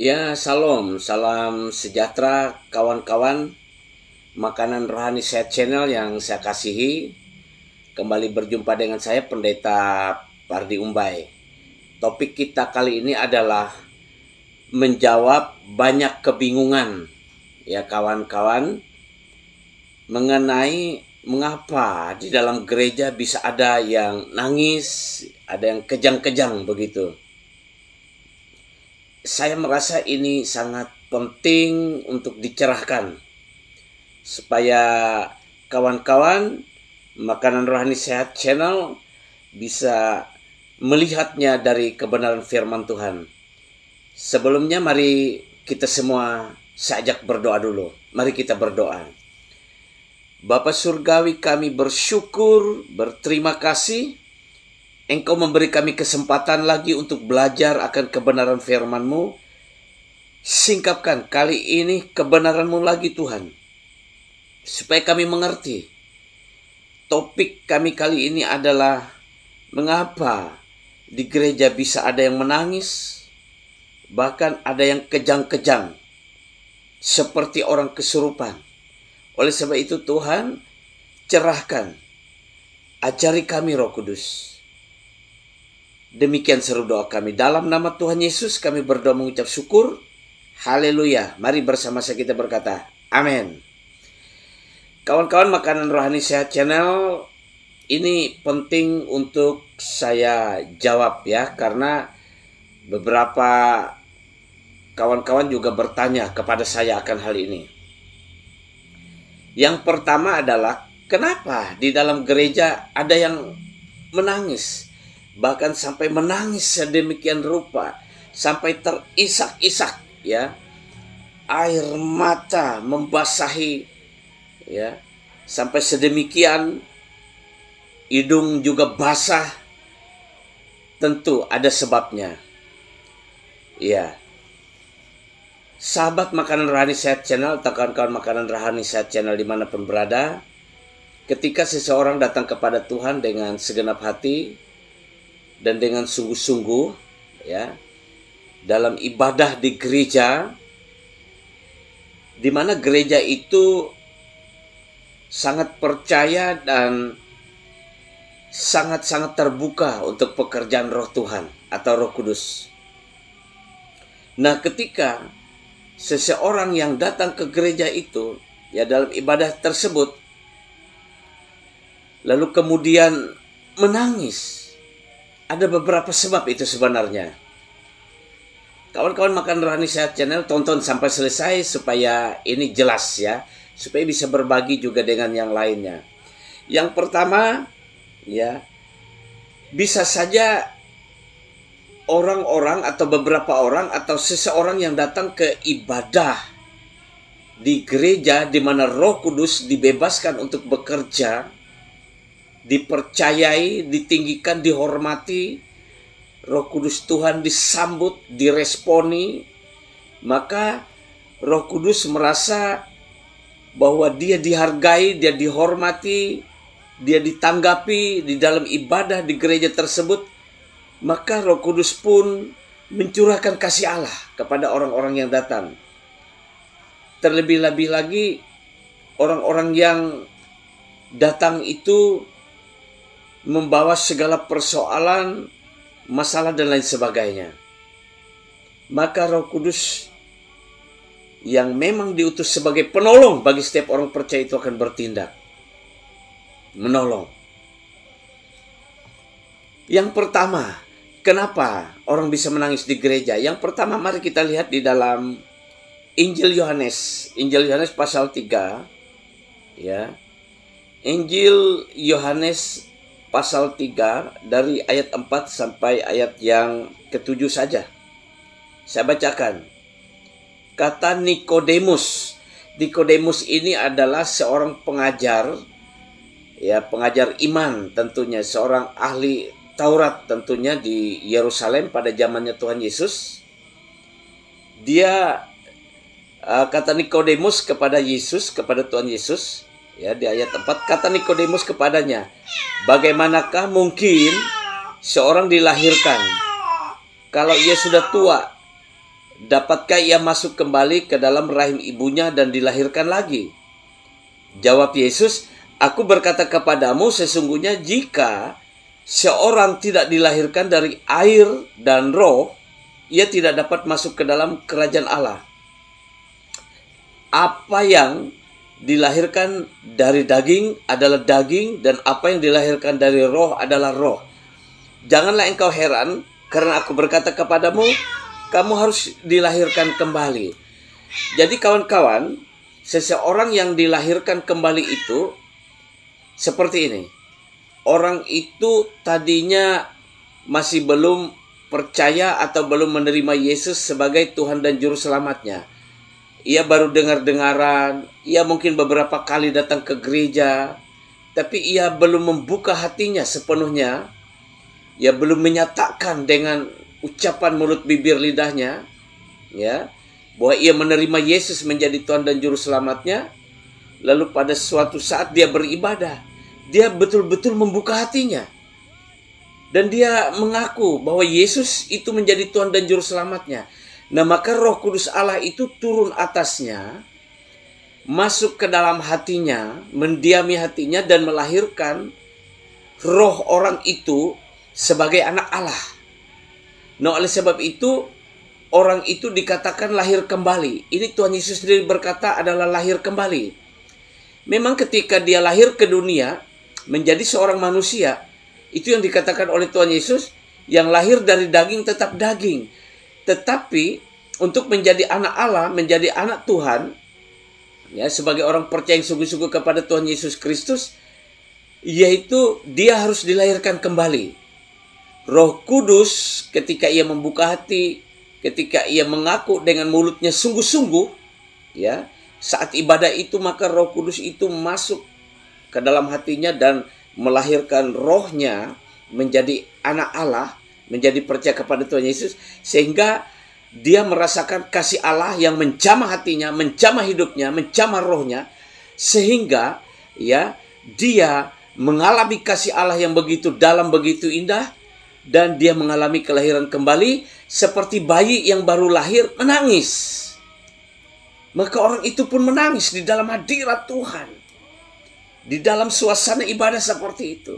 Ya, salam, salam sejahtera kawan-kawan Makanan Rohani Sehat Channel yang saya kasihi. Kembali berjumpa dengan saya Pendeta Pardi Umbai. Topik kita kali ini adalah menjawab banyak kebingungan ya kawan-kawan mengenai mengapa di dalam gereja bisa ada yang nangis, ada yang kejang-kejang begitu. Saya merasa ini sangat penting untuk dicerahkan supaya kawan-kawan Makanan Rohani Sehat Channel bisa melihatnya dari kebenaran firman Tuhan. Sebelumnya mari kita semua saya ajak berdoa dulu. Mari kita berdoa. Bapa Surgawi, kami bersyukur, berterima kasih Engkau memberi kami kesempatan lagi untuk belajar akan kebenaran firman-Mu. Singkapkan kali ini kebenaran-Mu lagi Tuhan, supaya kami mengerti. Topik kami kali ini adalah mengapa di gereja bisa ada yang menangis, bahkan ada yang kejang-kejang, seperti orang kesurupan. Oleh sebab itu Tuhan, cerahkan, ajari kami Roh Kudus. Demikian seru doa kami. Dalam nama Tuhan Yesus kami berdoa mengucap syukur. Haleluya. Mari bersama-sama kita berkata, amin. Kawan-kawan Makanan Rohani Sehat Channel, ini penting untuk saya jawab ya, karena beberapa kawan-kawan juga bertanya kepada saya akan hal ini. Yang pertama adalah, kenapa di dalam gereja ada yang menangis? Bahkan sampai menangis sedemikian rupa, sampai terisak-isak ya, air mata membasahi ya, sampai sedemikian hidung juga basah. Tentu ada sebabnya ya. Sahabat Makanan Rohani Sehat Channel atau kawan-kawan Makanan Rohani Sehat Channel dimanapun berada, ketika seseorang datang kepada Tuhan dengan segenap hati dan dengan sungguh-sungguh ya, dalam ibadah di gereja, di mana gereja itu sangat percaya dan sangat-sangat terbuka untuk pekerjaan Roh Tuhan atau Roh Kudus. Nah, ketika seseorang yang datang ke gereja itu ya, dalam ibadah tersebut lalu kemudian menangis, ada beberapa sebab itu sebenarnya. Kawan-kawan Makan Rohani Sehat Channel, tonton sampai selesai supaya ini jelas ya, supaya bisa berbagi juga dengan yang lainnya. Yang pertama ya, bisa saja orang-orang atau beberapa orang atau seseorang yang datang ke ibadah di gereja di mana Roh Kudus dibebaskan untuk bekerja, dipercayai, ditinggikan, dihormati, Roh Kudus Tuhan disambut, diresponi, maka Roh Kudus merasa bahwa dia dihargai, dia dihormati, dia ditanggapi di dalam ibadah di gereja tersebut, maka Roh Kudus pun mencurahkan kasih Allah kepada orang-orang yang datang. Terlebih-lebih lagi, orang-orang yang datang itu membawa segala persoalan, masalah dan lain sebagainya. Maka Roh Kudus yang memang diutus sebagai penolong bagi setiap orang percaya itu akan bertindak, menolong. Yang pertama, kenapa orang bisa menangis di gereja? Yang pertama, mari kita lihat di dalam Injil Yohanes. Injil Yohanes pasal 3 ya. Injil Yohanes pasal 3 dari ayat 4 sampai ayat yang ke-7 saja. Saya bacakan. Kata Nikodemus. Nikodemus ini adalah seorang pengajar ya, pengajar iman tentunya, seorang ahli Taurat tentunya di Yerusalem pada zamannya Tuhan Yesus. Dia kata Nikodemus kepada Yesus, kepada Tuhan Yesus ya, di ayat 4, kata Nikodemus kepadanya, bagaimanakah mungkin seorang dilahirkan kalau ia sudah tua? dapatkah ia masuk kembali ke dalam rahim ibunya dan dilahirkan lagi? Jawab Yesus, aku berkata kepadamu, sesungguhnya jika seorang tidak dilahirkan dari air dan roh, ia tidak dapat masuk ke dalam kerajaan Allah. Apa yang dilahirkan dari daging adalah daging, dan apa yang dilahirkan dari roh adalah roh. Janganlah engkau heran, karena aku berkata kepadamu, kamu harus dilahirkan kembali. Jadi kawan-kawan, seseorang yang dilahirkan kembali itu seperti ini. Orang itu tadinya masih belum percaya atau belum menerima Yesus sebagai Tuhan dan Juru Selamatnya. Ia baru dengar-dengaran, ia mungkin beberapa kali datang ke gereja, tapi ia belum membuka hatinya sepenuhnya. Ia belum menyatakan dengan ucapan mulut bibir lidahnya, ya, bahwa ia menerima Yesus menjadi Tuhan dan Juru Selamatnya. Lalu pada suatu saat dia beribadah, dia betul-betul membuka hatinya. Dan dia mengaku bahwa Yesus itu menjadi Tuhan dan Juru Selamatnya. Nah, maka Roh Kudus Allah itu turun atasnya, masuk ke dalam hatinya, mendiami hatinya, dan melahirkan roh orang itu sebagai anak Allah. Nah, oleh sebab itu, orang itu dikatakan lahir kembali. Ini Tuhan Yesus sendiri berkata adalah lahir kembali. Memang ketika dia lahir ke dunia, menjadi seorang manusia, itu yang dikatakan oleh Tuhan Yesus, yang lahir dari daging tetap daging. Tetapi untuk menjadi anak Allah, menjadi anak Tuhan, ya, sebagai orang percaya yang sungguh-sungguh kepada Tuhan Yesus Kristus, yaitu dia harus dilahirkan kembali. Roh Kudus ketika ia membuka hati, ketika ia mengaku dengan mulutnya sungguh-sungguh, ya, saat ibadah itu, maka Roh Kudus itu masuk ke dalam hatinya dan melahirkan rohnya menjadi anak Allah, menjadi percaya kepada Tuhan Yesus, sehingga dia merasakan kasih Allah yang menjamah hatinya, menjamah hidupnya, menjamah rohnya, sehingga ya dia mengalami kasih Allah yang begitu dalam, begitu indah, dan dia mengalami kelahiran kembali seperti bayi yang baru lahir menangis. Maka orang itu pun menangis di dalam hadirat Tuhan, di dalam suasana ibadah seperti itu.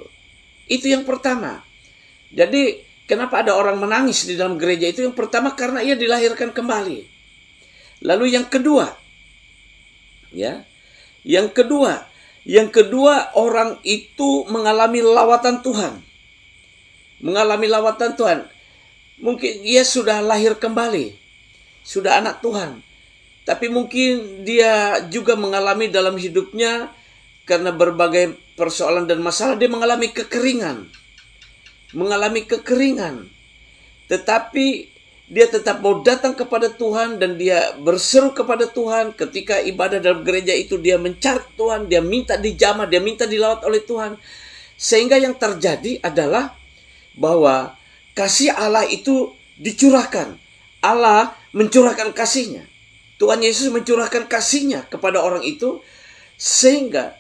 Itu yang pertama. Jadi kenapa ada orang menangis di dalam gereja itu? Yang pertama karena ia dilahirkan kembali. Lalu yang kedua, ya, yang kedua orang itu mengalami lawatan Tuhan. Mengalami lawatan Tuhan. Mungkin ia sudah lahir kembali, sudah anak Tuhan, tapi mungkin dia juga mengalami dalam hidupnya karena berbagai persoalan dan masalah, dia mengalami kekeringan. Tetapi dia tetap mau datang kepada Tuhan dan dia berseru kepada Tuhan. Ketika ibadah dalam gereja itu dia mencari Tuhan, dia minta dijamah, dia minta dilawat oleh Tuhan. Sehingga yang terjadi adalah bahwa kasih Allah itu dicurahkan. Allah mencurahkan kasihnya. Tuhan Yesus mencurahkan kasihnya kepada orang itu, sehingga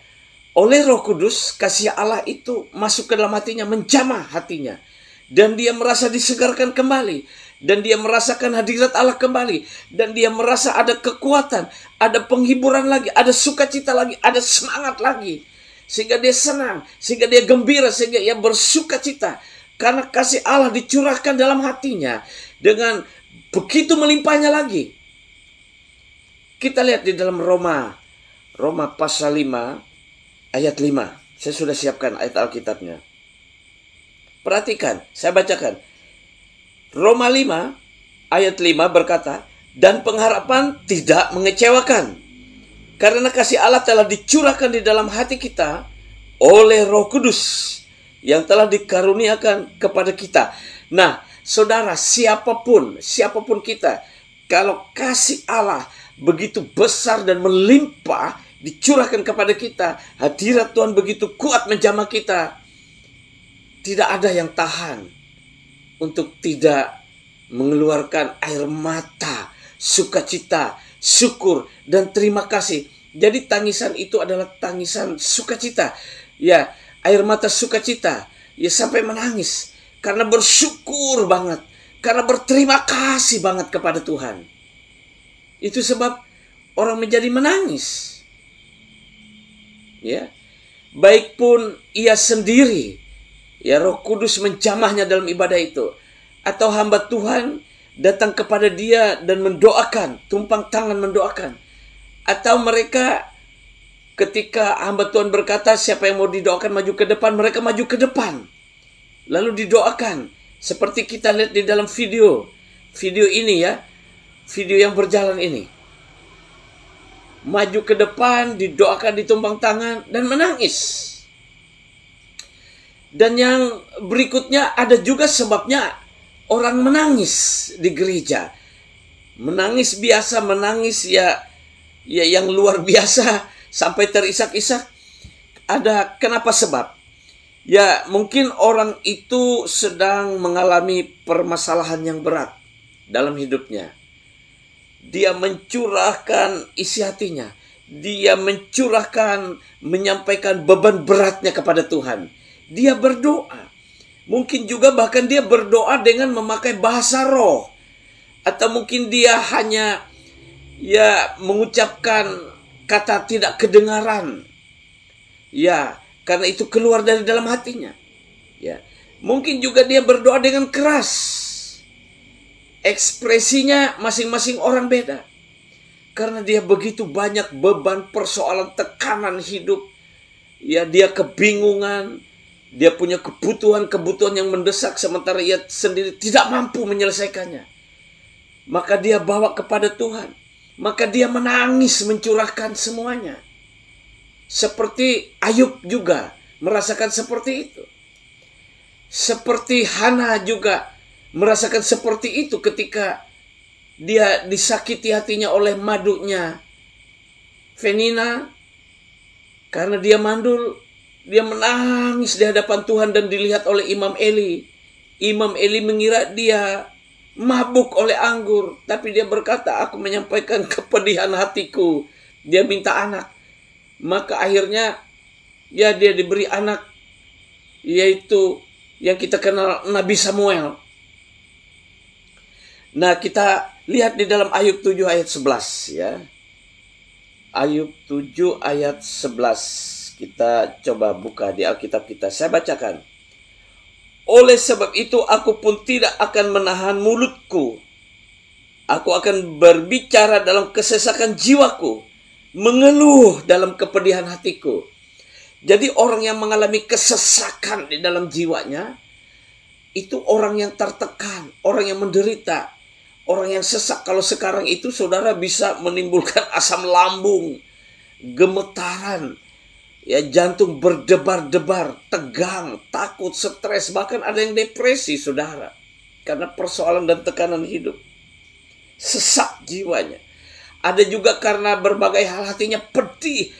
oleh Roh Kudus kasih Allah itu masuk ke dalam hatinya, menjamah hatinya, dan dia merasa disegarkan kembali, dan dia merasakan hadirat Allah kembali, dan dia merasa ada kekuatan, ada penghiburan lagi, ada sukacita lagi, ada semangat lagi, sehingga dia senang, sehingga dia gembira, sehingga ia bersukacita karena kasih Allah dicurahkan dalam hatinya dengan begitu melimpahnya lagi. Kita lihat di dalam Roma pasal 5 ayat 5. Saya sudah siapkan ayat Alkitabnya. Perhatikan, saya bacakan. Roma 5 ayat 5 berkata, dan pengharapan tidak mengecewakan, karena kasih Allah telah dicurahkan di dalam hati kita oleh Roh Kudus yang telah dikaruniakan kepada kita. Nah, saudara, siapapun kita, kalau kasih Allah begitu besar dan melimpah dicurahkan kepada kita, hadirat Tuhan begitu kuat menjamah kita, tidak ada yang tahan untuk tidak mengeluarkan air mata, sukacita, syukur, dan terima kasih. Jadi tangisan itu adalah tangisan sukacita, ya, air mata sukacita, ya, sampai menangis karena bersyukur banget, karena berterima kasih banget kepada Tuhan. Itu sebab orang menjadi menangis. Ya. Baik pun ia sendiri, ya, Roh Kudus menjamahnya dalam ibadah itu, atau hamba Tuhan datang kepada dia dan mendoakan, tumpang tangan mendoakan, atau mereka ketika hamba Tuhan berkata siapa yang mau didoakan maju ke depan, mereka maju ke depan lalu didoakan, seperti kita lihat di dalam video ini, ya, video yang berjalan ini. Maju ke depan, didoakan, ditumpang tangan, dan menangis. Dan yang berikutnya ada juga sebabnya orang menangis di gereja. Menangis biasa, menangis ya yang luar biasa sampai terisak-isak. Ada kenapa sebab? Ya mungkin orang itu sedang mengalami permasalahan yang berat dalam hidupnya. Dia mencurahkan isi hatinya. Dia mencurahkan, menyampaikan beban beratnya kepada Tuhan. Dia berdoa. Mungkin juga bahkan dia berdoa dengan memakai bahasa roh. Atau mungkin dia hanya mengucapkan kata tidak kedengaran. Ya, karena itu keluar dari dalam hatinya. Ya. Mungkin juga dia berdoa dengan keras. Ekspresinya masing-masing orang beda. Karena dia begitu banyak beban, persoalan, tekanan hidup. Ya, dia kebingungan. Dia punya kebutuhan yang mendesak sementara ia sendiri tidak mampu menyelesaikannya. Maka dia bawa kepada Tuhan. Maka dia menangis mencurahkan semuanya. Seperti Ayub juga merasakan seperti itu. Seperti Hana juga merasakan seperti itu ketika dia disakiti hatinya oleh madunya Penina. Karena dia mandul, dia menangis di hadapan Tuhan dan dilihat oleh Imam Eli. Imam Eli mengira dia mabuk oleh anggur, tapi dia berkata, aku menyampaikan kepedihan hatiku. Dia minta anak. Maka akhirnya dia diberi anak, yaitu yang kita kenal Nabi Samuel. Nah, kita lihat di dalam Ayub 7 ayat 11, ya. Ayub 7 ayat 11. Kita coba buka di Alkitab kita. Saya bacakan. Oleh sebab itu aku pun tidak akan menahan mulutku. Aku akan berbicara dalam kesesakan jiwaku, mengeluh dalam kepedihan hatiku. Jadi orang yang mengalami kesesakan di dalam jiwanya, itu orang yang tertekan, orang yang menderita, orang yang sesak. Kalau sekarang itu saudara bisa menimbulkan asam lambung, gemetaran, ya, jantung berdebar-debar, tegang, takut, stres, bahkan ada yang depresi, saudara. Karena persoalan dan tekanan hidup. Sesak jiwanya. Ada juga karena berbagai hal hatinya pedih,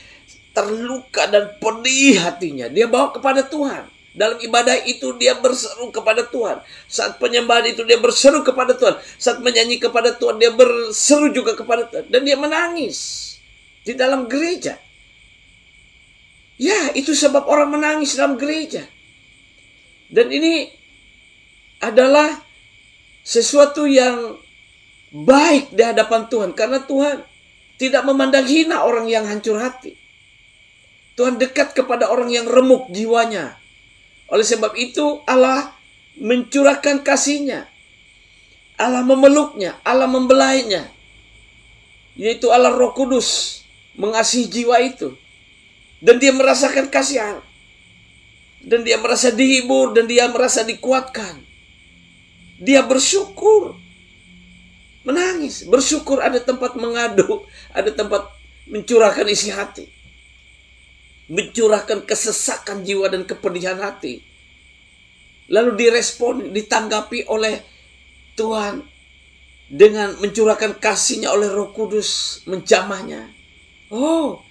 terluka dan pedih hatinya. Dia bawa kepada Tuhan. Dalam ibadah itu dia berseru kepada Tuhan. Saat penyembahan itu dia berseru kepada Tuhan. Saat menyanyi kepada Tuhan dia berseru juga kepada Tuhan. Dan dia menangis di dalam gereja. Ya, itu sebab orang menangis dalam gereja. Dan ini adalah sesuatu yang baik di hadapan Tuhan. Karena Tuhan tidak memandang hina orang yang hancur hati. Tuhan dekat kepada orang yang remuk jiwanya. Oleh sebab itu Allah mencurahkan kasih-Nya. Allah memeluknya, Allah membelainya. Yaitu Allah Roh Kudus mengasihi jiwa itu. Dan dia merasakan kasihan. Dan dia merasa dihibur. Dan dia merasa dikuatkan. Dia bersyukur. Menangis. Bersyukur ada tempat mengadu. Ada tempat mencurahkan isi hati. Mencurahkan kesesakan jiwa dan kepedihan hati. Lalu direspon, ditanggapi oleh Tuhan. Dengan mencurahkan kasih-Nya oleh Roh Kudus. Menjamahnya. Oh,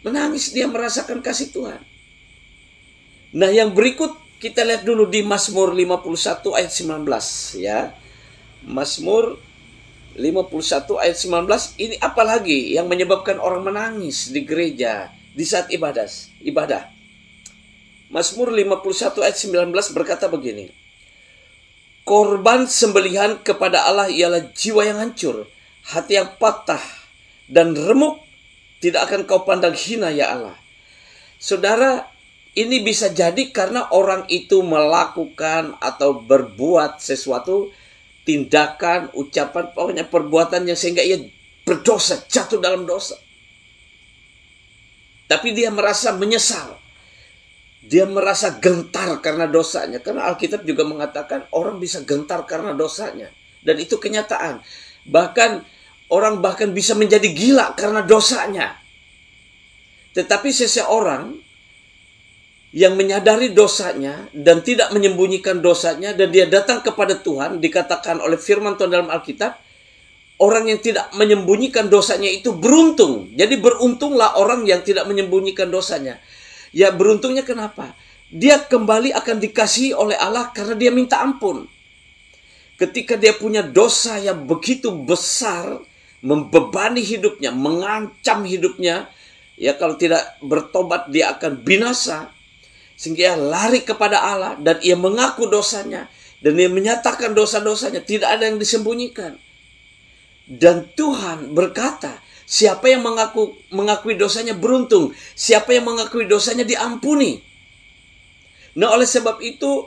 menangis dia merasakan kasih Tuhan. Nah, yang berikut kita lihat dulu di Mazmur 51 ayat 19, ya. Mazmur 51 ayat 19, ini apalagi yang menyebabkan orang menangis di gereja di saat ibadah. Mazmur 51 ayat 19 berkata begini. Korban sembelihan kepada Allah ialah jiwa yang hancur, hati yang patah dan remuk, tidak akan kau pandang hina ya Allah. Saudara, ini bisa jadi karena orang itu melakukan atau berbuat sesuatu, tindakan, ucapan, pokoknya perbuatan yang sehingga ia berdosa, jatuh dalam dosa. Tapi dia merasa menyesal. Dia merasa gentar karena dosanya. Karena Alkitab juga mengatakan orang bisa gentar karena dosanya. Dan itu kenyataan. Bahkan orang bisa menjadi gila karena dosanya. Tetapi seseorang yang menyadari dosanya dan tidak menyembunyikan dosanya dan dia datang kepada Tuhan, dikatakan oleh firman Tuhan dalam Alkitab, orang yang tidak menyembunyikan dosanya itu beruntung. Jadi beruntunglah orang yang tidak menyembunyikan dosanya. Ya, beruntungnya kenapa? Dia kembali akan dikasihi oleh Allah karena dia minta ampun. Ketika dia punya dosa yang begitu besar, membebani hidupnya, mengancam hidupnya, ya kalau tidak bertobat dia akan binasa. Sehingga ia lari kepada Allah dan ia mengaku dosanya. Dan ia menyatakan dosa-dosanya, tidak ada yang disembunyikan. Dan Tuhan berkata, siapa yang mengakui dosanya beruntung. Siapa yang mengakui dosanya diampuni. Nah, oleh sebab itu,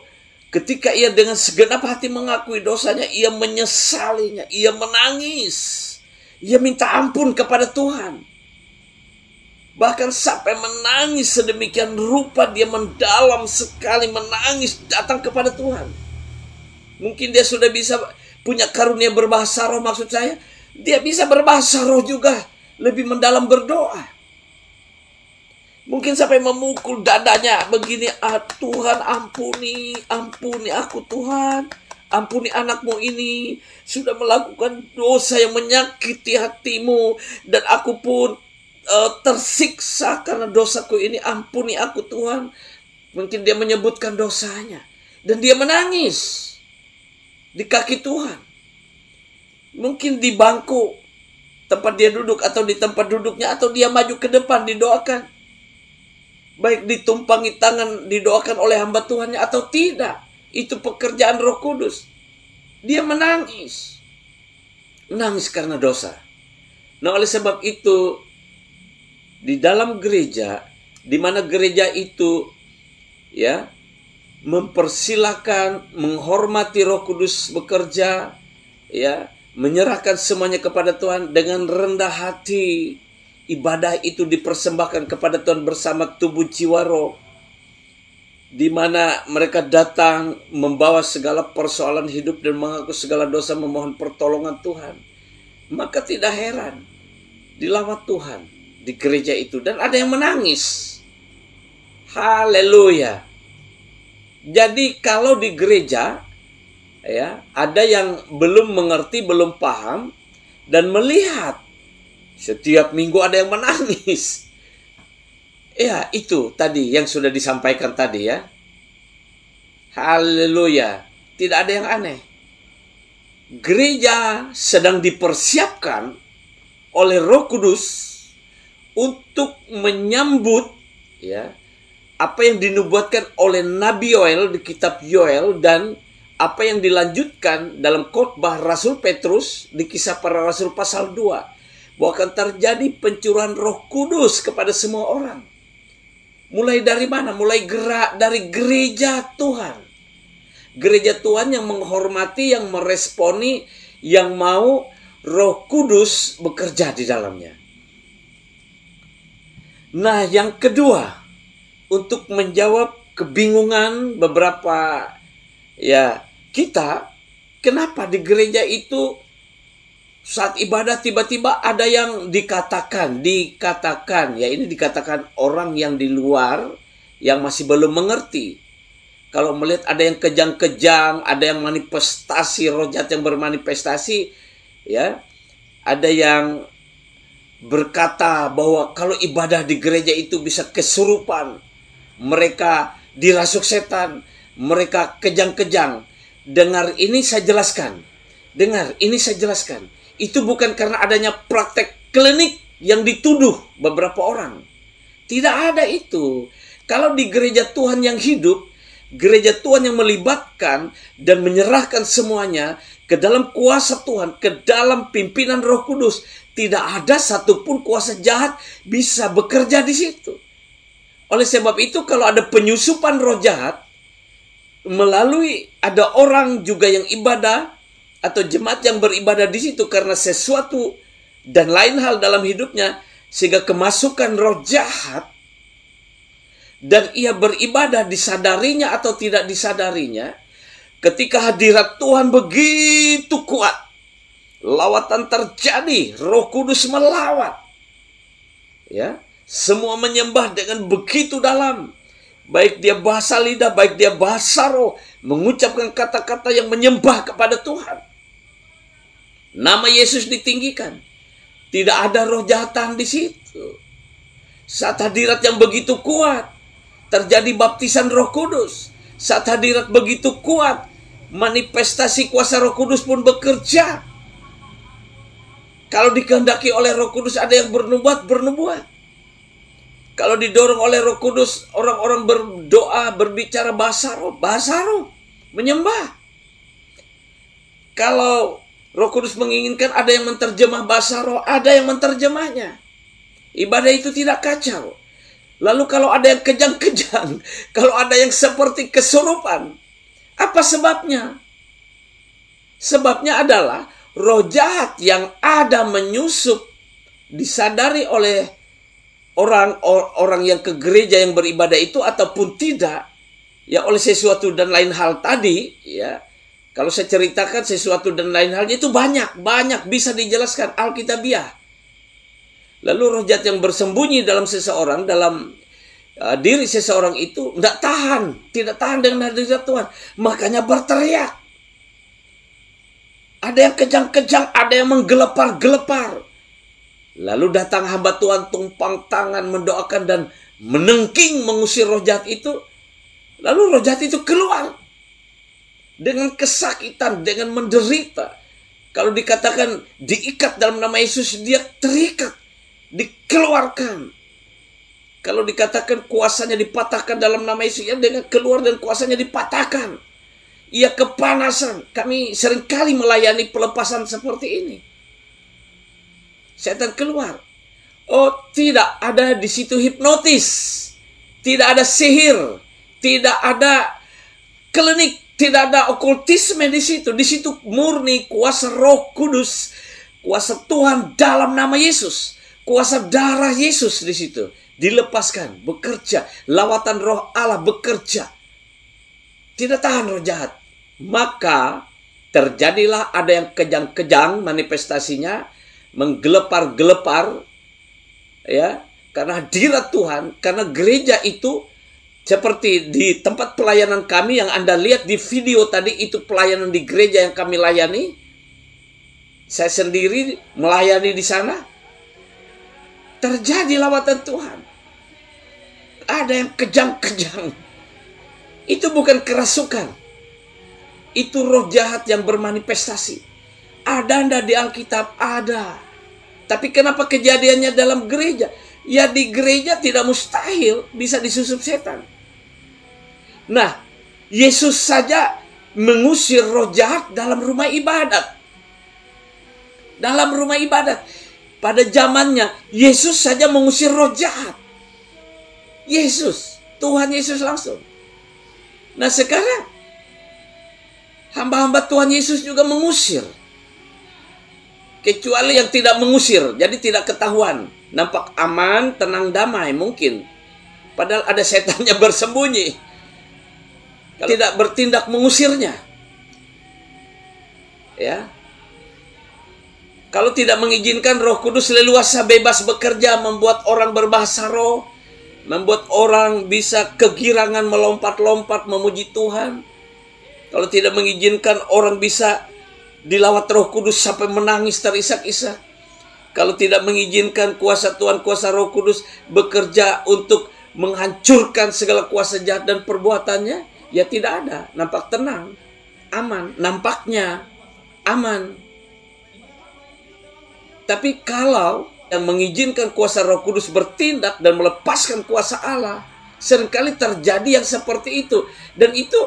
ketika ia dengan segenap hati mengakui dosanya, ia menyesalinya, ia menangis. Ia minta ampun kepada Tuhan. Bahkan sampai menangis sedemikian rupa, dia mendalam sekali menangis datang kepada Tuhan. Mungkin dia sudah bisa punya karunia berbahasa roh, maksud saya. Dia bisa berbahasa roh juga, lebih mendalam berdoa. Mungkin sampai memukul dadanya begini, Tuhan ampuni aku Tuhan. Ampuni anakmu ini, sudah melakukan dosa yang menyakiti hatimu. Dan aku pun tersiksa karena dosaku ini. Ampuni aku Tuhan. Mungkin dia menyebutkan dosanya. Dan dia menangis di kaki Tuhan. Mungkin di bangku tempat dia duduk atau di tempat duduknya, atau dia maju ke depan didoakan. Baik ditumpangi tangan didoakan oleh hamba Tuhannya atau tidak. Itu pekerjaan Roh Kudus. Dia menangis. Menangis karena dosa. Nah, oleh sebab itu, di dalam gereja, di mana gereja itu ya mempersilahkan, menghormati Roh Kudus bekerja, ya, menyerahkan semuanya kepada Tuhan dengan rendah hati. Ibadah itu dipersembahkan kepada Tuhan bersama tubuh jiwa roh. Di mana mereka datang membawa segala persoalan hidup dan mengaku segala dosa, memohon pertolongan Tuhan. Maka tidak heran dilawat Tuhan di gereja itu dan ada yang menangis. Haleluya. Jadi kalau di gereja ya ada yang belum mengerti, belum paham dan melihat setiap minggu ada yang menangis. Ya, itu tadi yang sudah disampaikan tadi ya. Haleluya. Tidak ada yang aneh. Gereja sedang dipersiapkan oleh Roh Kudus untuk menyambut ya apa yang dinubuatkan oleh Nabi Yoel di kitab Yoel dan apa yang dilanjutkan dalam khotbah Rasul Petrus di Kisah Para Rasul pasal 2. Bahwa akan terjadi pencurahan Roh Kudus kepada semua orang. Mulai dari mana? Mulai dari gereja Tuhan. Gereja Tuhan yang menghormati, yang meresponi, yang mau Roh Kudus bekerja di dalamnya. Nah, yang kedua, untuk menjawab kebingungan beberapa ya kita, kenapa di gereja itu saat ibadah tiba-tiba ada yang dikatakan ya, ini dikatakan orang yang di luar yang masih belum mengerti. Kalau melihat ada yang kejang-kejang, ada yang manifestasi, roh jahat yang bermanifestasi ya, ada yang berkata bahwa kalau ibadah di gereja itu bisa kesurupan, mereka dirasuk setan, mereka kejang-kejang. Dengar ini saya jelaskan. Itu bukan karena adanya praktek klinik yang dituduh beberapa orang. Tidak ada itu. Kalau di gereja Tuhan yang hidup, gereja Tuhan yang melibatkan dan menyerahkan semuanya ke dalam kuasa Tuhan, ke dalam pimpinan Roh Kudus, tidak ada satupun kuasa jahat bisa bekerja di situ. Oleh sebab itu, kalau ada penyusupan roh jahat, melalui ada orang juga yang ibadah atau jemaat yang beribadah di situ karena sesuatu dan lain hal dalam hidupnya, sehingga kemasukan roh jahat, dan ia beribadah disadarinya atau tidak disadarinya, ketika hadirat Tuhan begitu kuat, lawatan terjadi, Roh Kudus melawat. Ya, semua menyembah dengan begitu dalam. Baik dia bahasa lidah, baik dia bahasa roh, mengucapkan kata-kata yang menyembah kepada Tuhan. Nama Yesus ditinggikan. Tidak ada roh jahatan di situ. Saat hadirat yang begitu kuat, terjadi baptisan Roh Kudus. Saat hadirat begitu kuat, manifestasi kuasa Roh Kudus pun bekerja. Kalau dikehendaki oleh Roh Kudus ada yang bernubuat, bernubuat. Kalau didorong oleh Roh Kudus, orang-orang berdoa, berbicara bahasa roh, menyembah. Kalau Roh Kudus menginginkan ada yang menterjemah bahasa roh, ada yang menterjemahnya. Ibadah itu tidak kacau. Lalu kalau ada yang kejang-kejang, kalau ada yang seperti kesurupan, apa sebabnya? Sebabnya adalah roh jahat yang ada menyusup, disadari oleh orang yang ke gereja yang beribadah itu ataupun tidak, ya oleh sesuatu dan lain hal tadi, ya. Kalau saya ceritakan sesuatu dan lain halnya itu banyak bisa dijelaskan alkitabiah. Lalu roh jahat yang bersembunyi dalam seseorang, dalam diri seseorang itu tidak tahan dengan hadirat Tuhan. Makanya berteriak. Ada yang kejang-kejang, ada yang menggelepar-gelepar. Lalu datang hamba Tuhan tumpang tangan mendoakan dan menengking mengusir roh jahat itu. Lalu roh jahat itu keluar. Dengan kesakitan, dengan menderita. Kalau dikatakan diikat dalam nama Yesus, dia terikat. Dikeluarkan. Kalau dikatakan kuasanya dipatahkan dalam nama Yesus, ya dengan keluar dan kuasanya dipatahkan. Ia kepanasan. Kami seringkali melayani pelepasan seperti ini. Setan keluar. Oh, tidak ada di situ hipnotis. Tidak ada sihir. Tidak ada klinik. Tidak ada okultisme di situ. Di situ murni kuasa Roh Kudus. Kuasa Tuhan dalam nama Yesus. Kuasa darah Yesus di situ. Dilepaskan, bekerja. Lawatan roh Allah bekerja. Tidak tahan roh jahat. Maka terjadilah ada yang kejang-kejang manifestasinya. Menggelepar-gelepar. Ya, karena hadirat Tuhan. Karena gereja itu seperti di tempat pelayanan kami yang Anda lihat di video tadi, itu pelayanan di gereja yang kami layani. Saya sendiri melayani di sana. Terjadi lawatan Tuhan. Ada yang kejang-kejang. Itu bukan kerasukan. Itu roh jahat yang bermanifestasi. Ada Anda di Alkitab? Ada. Tapi kenapa kejadiannya dalam gereja? Ya di gereja tidak mustahil bisa disusup setan. Nah, Yesus saja mengusir roh jahat dalam rumah ibadat. Dalam rumah ibadat. Pada zamannya, Yesus saja mengusir roh jahat. Yesus, Tuhan Yesus langsung. Nah sekarang, hamba-hamba Tuhan Yesus juga mengusir. Kecuali yang tidak mengusir, jadi tidak ketahuan. Nampak aman, tenang, damai mungkin. Padahal ada setannya bersembunyi. Kalau tidak bertindak mengusirnya. Ya. Kalau tidak mengizinkan Roh Kudus leluasa bebas bekerja, membuat orang berbahasa roh, membuat orang bisa kegirangan melompat-lompat memuji Tuhan. Kalau tidak mengizinkan orang bisa dilawat Roh Kudus sampai menangis terisak-isak. Kalau tidak mengizinkan kuasa Tuhan, kuasa Roh Kudus bekerja untuk menghancurkan segala kuasa jahat dan perbuatannya, ya tidak ada. Nampak tenang, aman. Nampaknya aman. Tapi kalau yang mengizinkan kuasa Roh Kudus bertindak dan melepaskan kuasa Allah, Seringkali terjadi yang seperti itu. Dan itu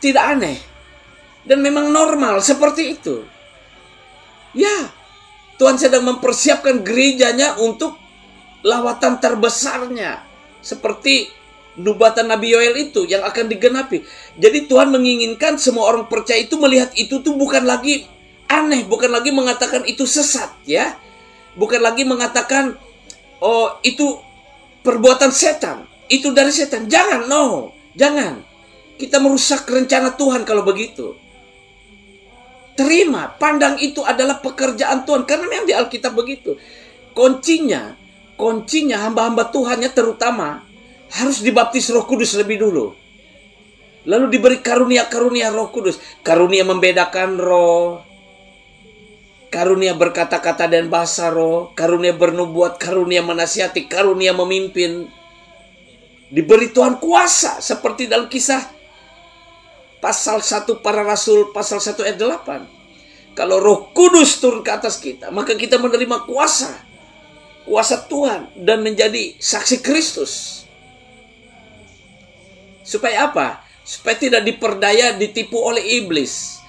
tidak aneh. Dan memang normal seperti itu. Ya, Tuhan sedang mempersiapkan gerejanya untuk lawatan terbesarnya. Seperti nubuatan Nabi Yoel itu yang akan digenapi. Jadi Tuhan menginginkan semua orang percaya itu melihat itu tuh bukan lagi aneh. Bukan lagi mengatakan itu sesat, ya. Bukan lagi mengatakan, oh itu perbuatan setan. Itu dari setan. Jangan, no. Jangan. Kita merusak rencana Tuhan kalau begitu. Terima, pandang itu adalah pekerjaan Tuhan. Karena memang di Alkitab begitu. Kuncinya hamba-hamba Tuhannya terutama harus dibaptis Roh Kudus lebih dulu. Lalu diberi karunia-karunia Roh Kudus. Karunia membedakan roh. Karunia berkata-kata dan bahasa roh. Karunia bernubuat, karunia menasihati, karunia memimpin. Diberi Tuhan kuasa. Seperti dalam kisah pasal 1 para rasul, pasal 1 ayat 8. Kalau Roh Kudus turun ke atas kita, maka kita menerima kuasa. Kuasa Tuhan dan menjadi saksi Kristus. Supaya apa? Supaya tidak diperdaya, ditipu oleh iblis.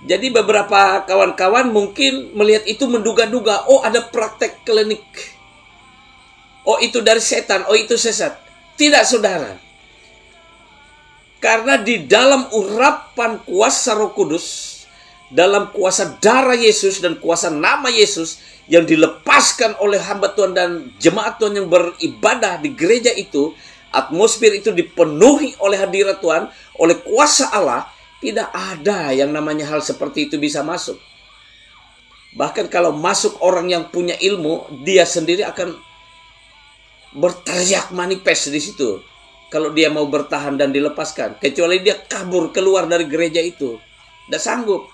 Jadi beberapa kawan-kawan mungkin melihat itu menduga-duga, oh ada praktek klinik. Oh itu dari setan, oh itu sesat. Tidak, saudara. Karena di dalam urapan kuasa Roh Kudus, dalam kuasa darah Yesus dan kuasa nama Yesus yang dilepaskan oleh hamba Tuhan dan jemaat Tuhan yang beribadah di gereja itu, atmosfer itu dipenuhi oleh hadirat Tuhan, oleh kuasa Allah, tidak ada yang namanya hal seperti itu bisa masuk. Bahkan kalau masuk orang yang punya ilmu, dia sendiri akan berteriak manifest di situ. Kalau dia mau bertahan dan dilepaskan. Kecuali dia kabur keluar dari gereja itu. Tidak sanggup.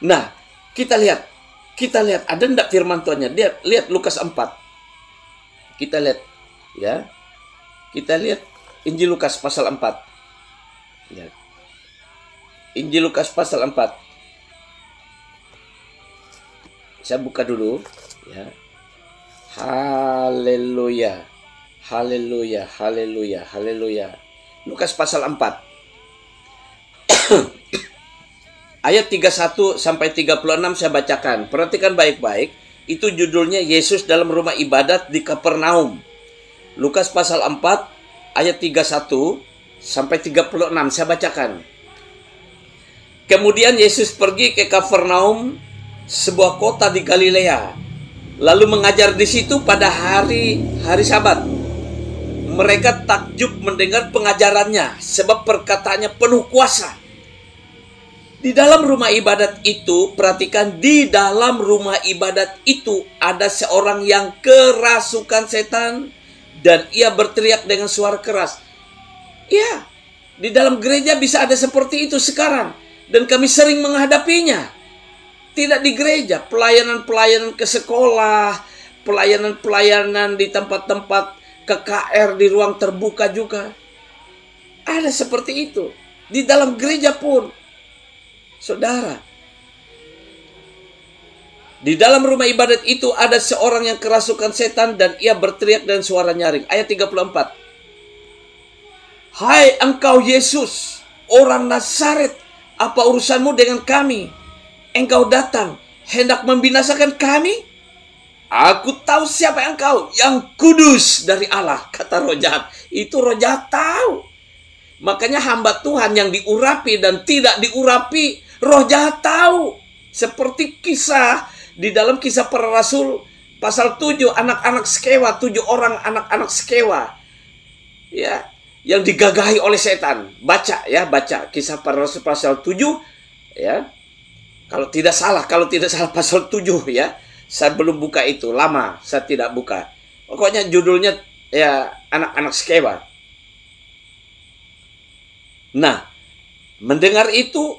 Nah, kita lihat. Ada enggak firman Tuhannya? Lihat Lukas 4. Kita lihat. Ya. Kita lihat Injil Lukas pasal 4. Ya. Injil Lukas pasal 4. Saya buka dulu. Ya. Haleluya. Haleluya, haleluya, haleluya. Lukas pasal 4. Ayat 31 sampai 36 saya bacakan. Perhatikan baik-baik. Itu judulnya Yesus dalam rumah ibadat di Kapernaum. Lukas pasal 4 ayat 31 sampai 36 saya bacakan. Kemudian Yesus pergi ke Kapernaum, sebuah kota di Galilea. Lalu mengajar di situ pada hari Sabat. Mereka takjub mendengar pengajarannya, sebab perkataannya penuh kuasa. Di dalam rumah ibadat itu, perhatikan, di dalam rumah ibadat itu ada seorang yang kerasukan setan, dan ia berteriak dengan suara keras. Ya, di dalam gereja bisa ada seperti itu sekarang, dan kami sering menghadapinya. Tidak di gereja, pelayanan-pelayanan ke sekolah, pelayanan-pelayanan di tempat-tempat KKR di ruang terbuka juga. Ada seperti itu. Di dalam gereja pun. Saudara. Di dalam rumah ibadat itu ada seorang yang kerasukan setan dan ia berteriak dengan suara nyaring. Ayat 34. Hai engkau Yesus, orang Nazaret, apa urusanmu dengan kami? Engkau datang hendak membinasakan kami? Aku tahu siapa engkau, yang kudus dari Allah, kata roh jahat. Itu roh jahat tahu. Makanya hamba Tuhan yang diurapi dan tidak diurapi, roh jahat tahu. Seperti kisah di dalam kisah para rasul pasal 7, anak-anak Skewa, 7 orang anak-anak Skewa. Ya, yang digagahi oleh setan. Baca ya, baca kisah para rasul pasal 7 ya. Kalau tidak salah pasal 7 ya. Saya belum buka itu, lama saya tidak buka. Pokoknya judulnya ya anak-anak Skewa. Nah, mendengar itu,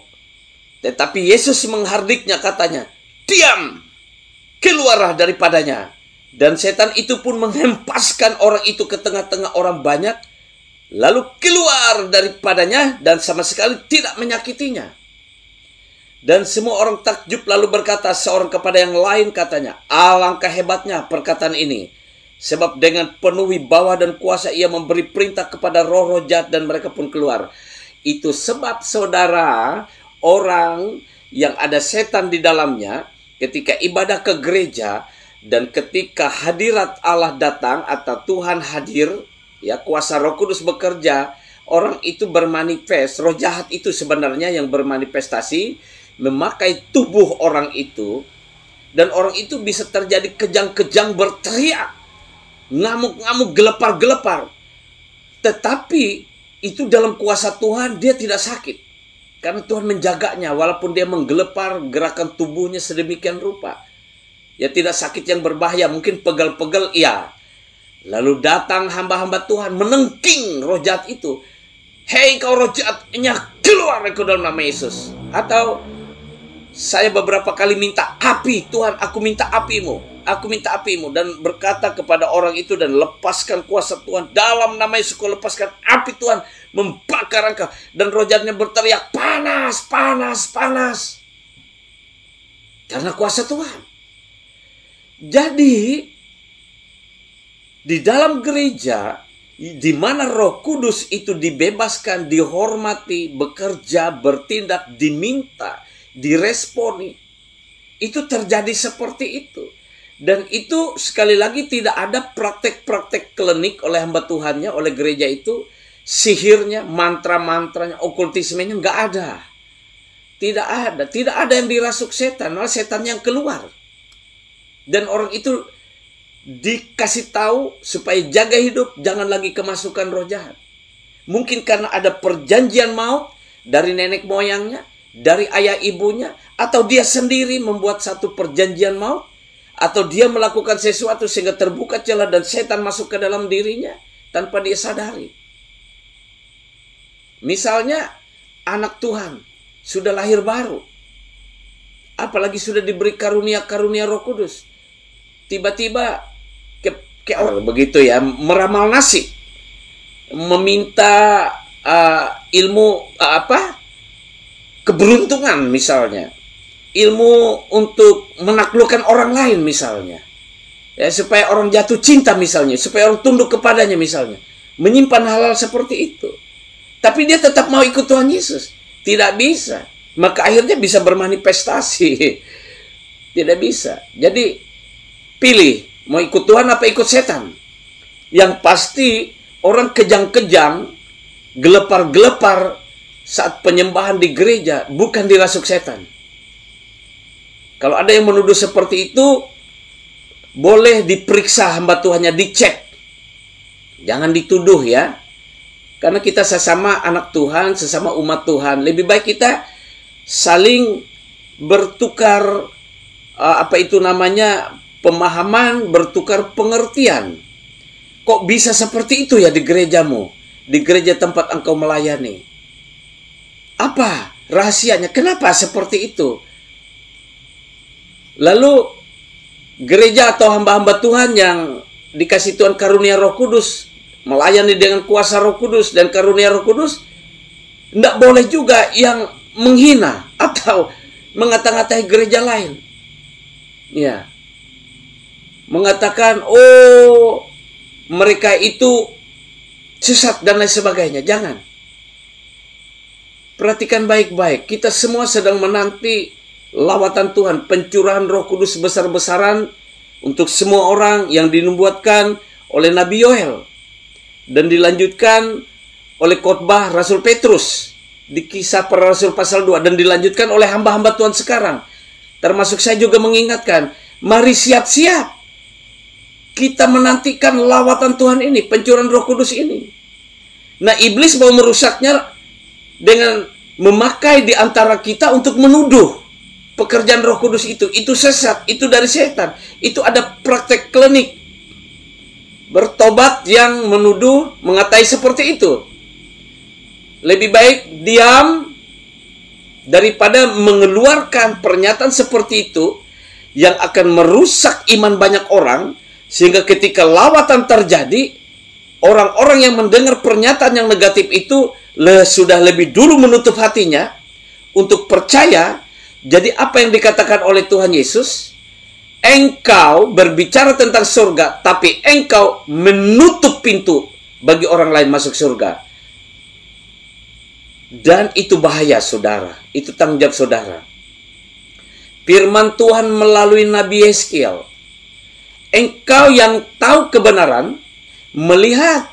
tetapi Yesus menghardiknya, katanya, diam, keluarlah daripadanya. Dan setan itu pun menghempaskan orang itu ke tengah-tengah orang banyak, lalu keluar daripadanya dan sama sekali tidak menyakitinya. Dan semua orang takjub lalu berkata seorang kepada yang lain, katanya, alangkah hebatnya perkataan ini. Sebab dengan penuh wibawa dan kuasa ia memberi perintah kepada roh-roh jahat dan mereka pun keluar. Itu sebab saudara, orang yang ada setan di dalamnya, ketika ibadah ke gereja dan ketika hadirat Allah datang atau Tuhan hadir, ya, kuasa Roh Kudus bekerja, orang itu bermanifest. Roh jahat itu sebenarnya yang bermanifestasi, memakai tubuh orang itu, dan orang itu bisa terjadi kejang-kejang, berteriak, ngamuk-ngamuk, gelepar-gelepar. Tetapi itu dalam kuasa Tuhan, dia tidak sakit. Karena Tuhan menjaganya, walaupun dia menggelepar gerakan tubuhnya sedemikian rupa. Ya, tidak sakit yang berbahaya, mungkin pegel-pegel, iya. Lalu datang hamba-hamba Tuhan, menengking roh jahat itu. Hei kau roh jahatnya, keluar ke dalam nama Yesus. Atau saya beberapa kali minta api, Tuhan aku minta apimu. Aku minta apimu, dan berkata kepada orang itu, dan lepaskan kuasa Tuhan dalam nama Yesus, kau lepaskan api Tuhan membakar engkau. Dan roh jahatnya berteriak, panas, panas, panas. Karena kuasa Tuhan. Jadi di dalam gereja, di mana Roh Kudus itu dibebaskan, dihormati, bekerja, bertindak, diminta, diresponi, itu terjadi seperti itu. Dan itu sekali lagi tidak ada praktek-praktek klinik oleh hamba Tuhannya, oleh gereja itu. Sihirnya, mantra-mantranya, okultismenya nggak ada. Tidak ada. Tidak ada yang dirasuk setan, malah setan yang keluar. Dan orang itu dikasih tahu supaya jaga hidup, jangan lagi kemasukan roh jahat. Mungkin karena ada perjanjian maut dari nenek moyangnya, dari ayah ibunya, atau dia sendiri membuat satu perjanjian maut, atau dia melakukan sesuatu sehingga terbuka celah dan setan masuk ke dalam dirinya tanpa dia sadari. Misalnya anak Tuhan sudah lahir baru, apalagi sudah diberi karunia-karunia Roh Kudus, tiba-tiba kayak orang begitu ya, meramal nasib, meminta ilmu keberuntungan misalnya, ilmu untuk menaklukkan orang lain misalnya, ya, supaya orang jatuh cinta misalnya, supaya orang tunduk kepadanya misalnya, menyimpan hal-hal seperti itu. Tapi dia tetap mau ikut Tuhan Yesus, tidak bisa. Maka akhirnya bisa bermanifestasi, tidak bisa. Jadi pilih, mau ikut Tuhan apa ikut setan. Yang pasti orang kejang-kejang, gelepar-gelepar saat penyembahan di gereja bukan dirasuk setan. Kalau ada yang menuduh seperti itu, boleh diperiksa hamba Tuhannya, dicek. Jangan dituduh ya. Karena kita sesama anak Tuhan, sesama umat Tuhan. Lebih baik kita saling bertukar pemahaman, bertukar pengertian. Kok bisa seperti itu ya di gerejamu, di gereja tempat engkau melayani? Apa rahasianya? Kenapa seperti itu? Lalu gereja atau hamba-hamba Tuhan yang dikasih Tuhan karunia Roh Kudus, melayani dengan kuasa Roh Kudus dan karunia Roh Kudus, tidak boleh juga yang menghina atau mengata-ngatai gereja lain. Ya. Mengatakan, oh, mereka itu sesat dan lain sebagainya. Jangan. Perhatikan baik-baik. Kita semua sedang menanti lawatan Tuhan, pencurahan Roh Kudus besar-besaran untuk semua orang yang dinubuatkan oleh Nabi Yoel dan dilanjutkan oleh khotbah Rasul Petrus di Kisah Para Rasul pasal 2 dan dilanjutkan oleh hamba-hamba Tuhan sekarang. Termasuk saya juga mengingatkan, mari siap-siap kita menantikan lawatan Tuhan ini, pencurahan Roh Kudus ini. Nah, iblis mau merusaknya dengan memakai di antara kita untuk menuduh pekerjaan Roh Kudus itu sesat, itu dari setan. Itu ada praktek klinik bertobat yang menuduh, mengatai seperti itu. Lebih baik diam daripada mengeluarkan pernyataan seperti itu yang akan merusak iman banyak orang, sehingga ketika lawatan terjadi, orang-orang yang mendengar pernyataan yang negatif itu sudah lebih dulu menutup hatinya untuk percaya. Jadi apa yang dikatakan oleh Tuhan Yesus, engkau berbicara tentang surga, tapi engkau menutup pintu bagi orang lain masuk surga. Dan itu bahaya, saudara. Itu tanggung jawab saudara. Firman Tuhan melalui Nabi Yeskiel. Engkau yang tahu kebenaran, melihat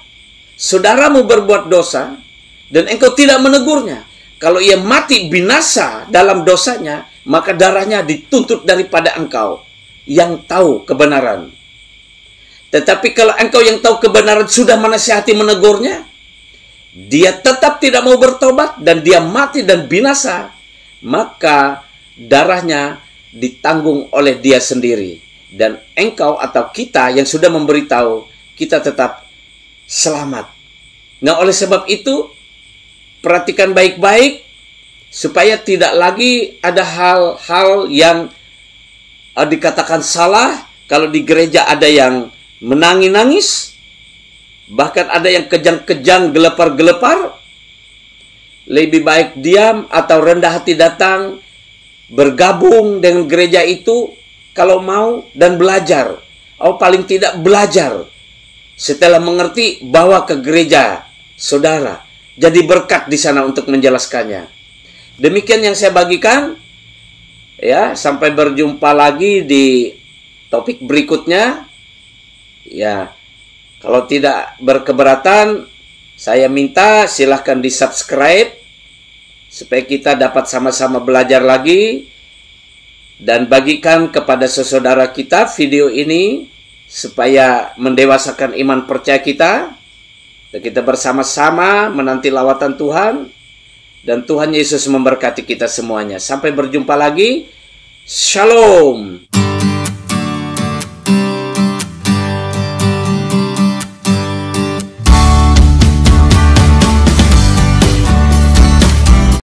saudaramu berbuat dosa, dan engkau tidak menegurnya. Kalau ia mati binasa dalam dosanya, maka darahnya dituntut daripada engkau yang tahu kebenaran. Tetapi kalau engkau yang tahu kebenaran sudah menasihati menegurnya, dia tetap tidak mau bertobat dan dia mati dan binasa, maka darahnya ditanggung oleh dia sendiri. Dan engkau atau kita yang sudah memberitahu, kita tetap selamat. Nah, oleh sebab itu, perhatikan baik-baik supaya tidak lagi ada hal-hal yang dikatakan salah. Kalau di gereja ada yang menangis-nangis, bahkan ada yang kejang-kejang, gelepar-gelepar. Lebih baik diam atau rendah hati datang, bergabung dengan gereja itu kalau mau, dan belajar. Paling tidak belajar setelah mengerti, bawa ke gereja saudara. Jadi berkat di sana untuk menjelaskannya. Demikian yang saya bagikan. Ya, sampai berjumpa lagi di topik berikutnya. Ya, kalau tidak berkeberatan, saya minta silahkan di-subscribe supaya kita dapat sama-sama belajar lagi, dan bagikan kepada saudara kita video ini supaya mendewasakan iman percaya kita, dan kita bersama-sama menanti lawatan Tuhan, dan Tuhan Yesus memberkati kita semuanya. Sampai berjumpa lagi. Shalom.